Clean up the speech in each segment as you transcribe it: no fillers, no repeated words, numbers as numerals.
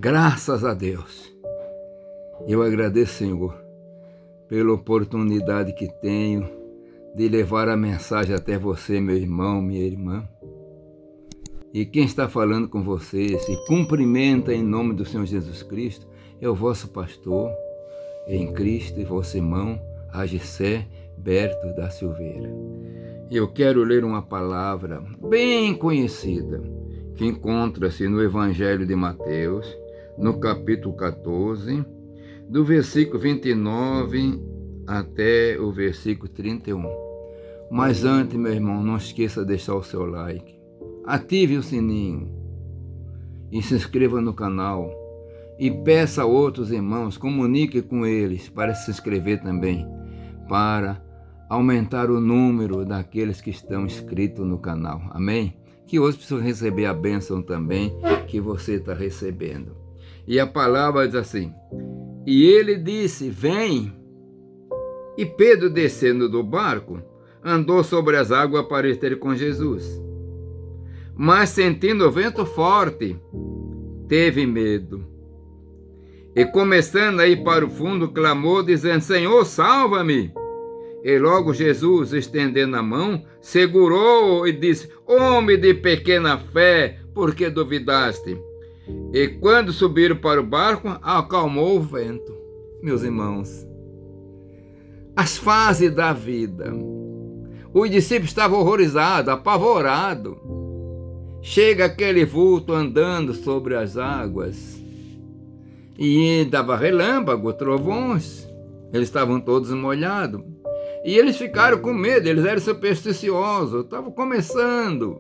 Graças a Deus. Eu agradeço, Senhor, pela oportunidade que tenho de levar a mensagem até você, meu irmão, minha irmã. E quem está falando com vocês e cumprimenta em nome do Senhor Jesus Cristo é o vosso pastor em Cristo e vosso irmão Agissé Berto da Silveira. Eu quero ler uma palavra bem conhecida que encontra-se no Evangelho de Mateus, no capítulo 14, do versículo 29 até o versículo 31. Mas antes, meu irmão, não esqueça de deixar o seu like, ative o sininho e se inscreva no canal e peça a outros irmãos, comunique com eles para se inscrever também, para aumentar o número daqueles que estão inscritos no canal, amém? Que hoje precisam receber a bênção também que você está recebendo. E a palavra diz assim: e ele disse, vem. E Pedro, descendo do barco, andou sobre as águas para ter com Jesus. Mas sentindo o vento forte, teve medo. E começando a ir para o fundo, clamou, dizendo, Senhor, salva-me. E logo Jesus, estendendo a mão, segurou-o e disse, homem de pequena fé, por que duvidaste? E quando subiram para o barco, acalmou o vento. Meus irmãos, as fases da vida. Os discípulos estavam horrorizados, apavorados. Chega aquele vulto andando sobre as águas. E dava relâmpago, trovões. Eles estavam todos molhados. E eles ficaram com medo, eles eram supersticiosos, estavam começando.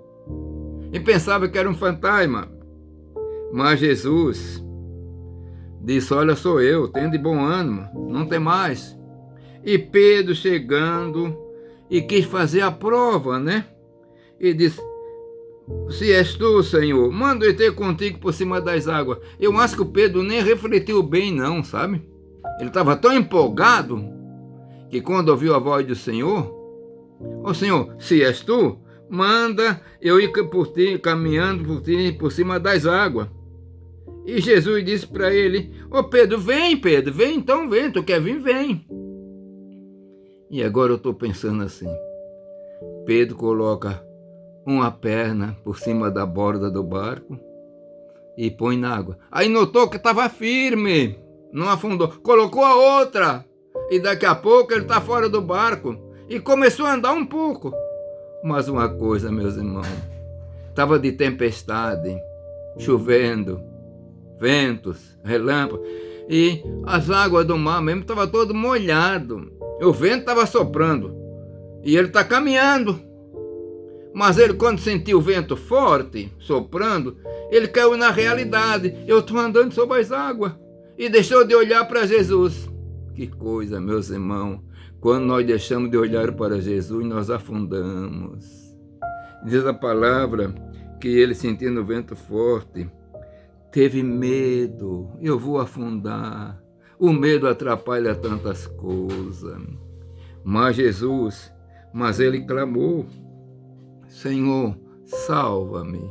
E pensavam que era um fantasma. Mas Jesus disse, olha, sou eu, tenho de bom ânimo, não tem mais. E Pedro chegando e quis fazer a prova, né? E disse, se és tu, Senhor, manda eu ter contigo por cima das águas. Eu acho que o Pedro nem refletiu bem não, sabe? Ele estava tão empolgado que quando ouviu a voz do Senhor, ó Senhor, se és tu, manda eu ir por ti, caminhando por ti, por cima das águas. E Jesus disse para ele, ó Pedro, vem, então vem, tu quer vir, vem. E agora eu estou pensando assim, Pedro coloca uma perna por cima da borda do barco e põe na água. Aí notou que estava firme, não afundou, colocou a outra e daqui a pouco ele está fora do barco e começou a andar um pouco. Mas uma coisa, meus irmãos, estava de tempestade, chovendo, ventos, relâmpagos, e as águas do mar mesmo estavam todo molhado. O vento estava soprando e ele está caminhando. Mas ele, quando sentiu o vento forte soprando, ele caiu na realidade. Eu estou andando sobre as águas. E deixou de olhar para Jesus. Que coisa, meus irmãos. Quando nós deixamos de olhar para Jesus, nós afundamos. Diz a palavra que ele, sentindo o vento forte, teve medo. Eu vou afundar. O medo atrapalha tantas coisas. Mas Jesus, ele clamou, Senhor, salva-me.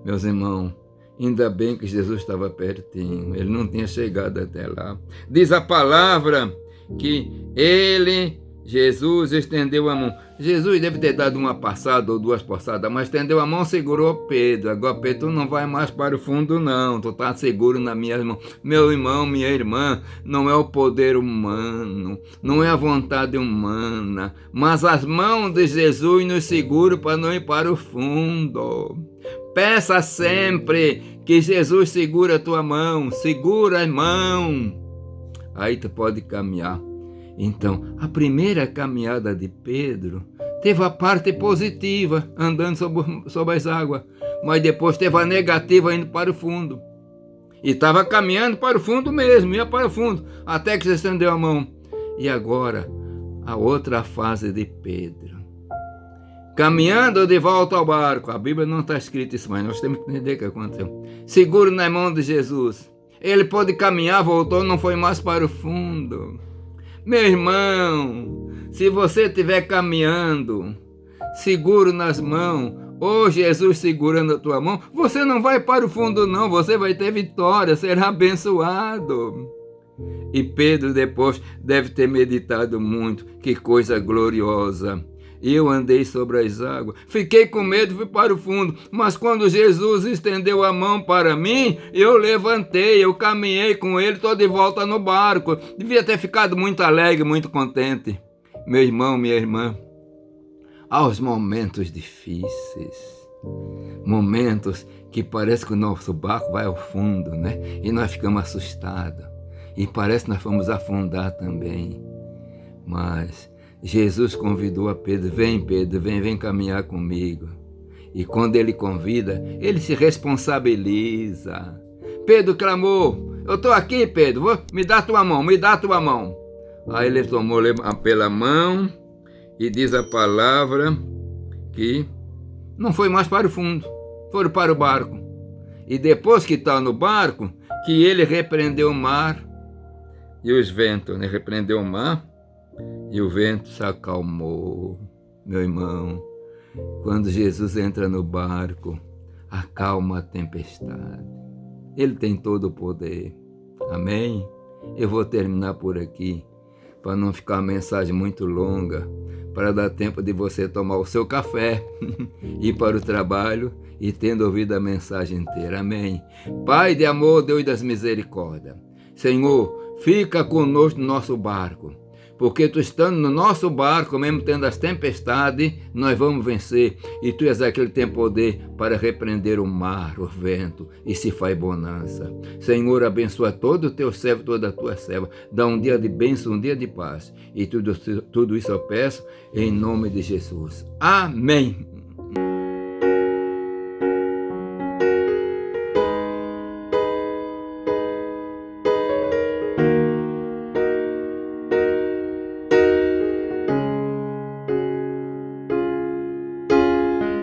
Meus irmãos, ainda bem que Jesus estava pertinho, ele não tinha chegado até lá. Diz a palavra que Jesus estendeu a mão. Jesus deve ter dado uma passada ou duas passadas, mas estendeu a mão, segurou Pedro. Agora Pedro, tu não vai mais para o fundo não, tu está seguro nas minhas mãos. Meu irmão, minha irmã, não é o poder humano, não é a vontade humana, mas as mãos de Jesus nos seguram para não ir para o fundo. Peça sempre que Jesus segure a tua mão, segura a mão. Aí tu pode caminhar. Então, a caminhada de Pedro teve a parte positiva, andando sobre as águas, mas depois teve a negativa, indo para o fundo. E estava caminhando para o fundo mesmo, ia para o fundo, até que se estendeu a mão. E agora, a outra fase de Pedro. Caminhando de volta ao barco, a Bíblia não está escrito isso, mas nós temos que entender o que aconteceu. Seguro na mão de Jesus. Ele pôde caminhar, voltou, não foi mais para o fundo. Meu irmão, se você estiver caminhando, seguro nas mãos, Ô Jesus segurando a tua mão, você não vai para o fundo não, você vai ter vitória, será abençoado. E Pedro depois deve ter meditado muito, que coisa gloriosa. Eu andei sobre as águas, fiquei com medo, fui para o fundo, mas quando Jesus estendeu a mão para mim, eu levantei, eu caminhei com ele, estou de volta no barco. Devia ter ficado muito alegre, muito contente. Meu irmão, minha irmã, aos momentos difíceis, momentos que parece que o nosso barco vai ao fundo, né? E nós ficamos assustados, e parece que nós vamos afundar também, mas Jesus convidou a Pedro, Pedro, vem caminhar comigo. E quando ele convida, ele se responsabiliza. Pedro clamou, eu estou aqui, Pedro, me dá tua mão, me dá tua mão. Aí ele tomou pela mão e diz a palavra que não foi mais para o fundo, foram para o barco. E depois que está no barco, que ele repreendeu o mar e os ventos, né? Repreendeu o mar e o vento se acalmou. Meu irmão, quando Jesus entra no barco, acalma a tempestade. Ele tem todo o poder. Amém? Eu vou terminar por aqui, para não ficar uma mensagem muito longa, para dar tempo de você tomar o seu café, ir para o trabalho e tendo ouvido a mensagem inteira. Amém? Pai de amor, Deus das misericórdias, Senhor, fica conosco no nosso barco, porque tu estando no nosso barco, mesmo tendo as tempestades, nós vamos vencer, e tu és aquele que tem poder para repreender o mar, o vento, e se faz bonança. Senhor, abençoa todo o teu servo, toda a tua serva, dá um dia de bênção, um dia de paz, e tudo isso eu peço em nome de Jesus. Amém.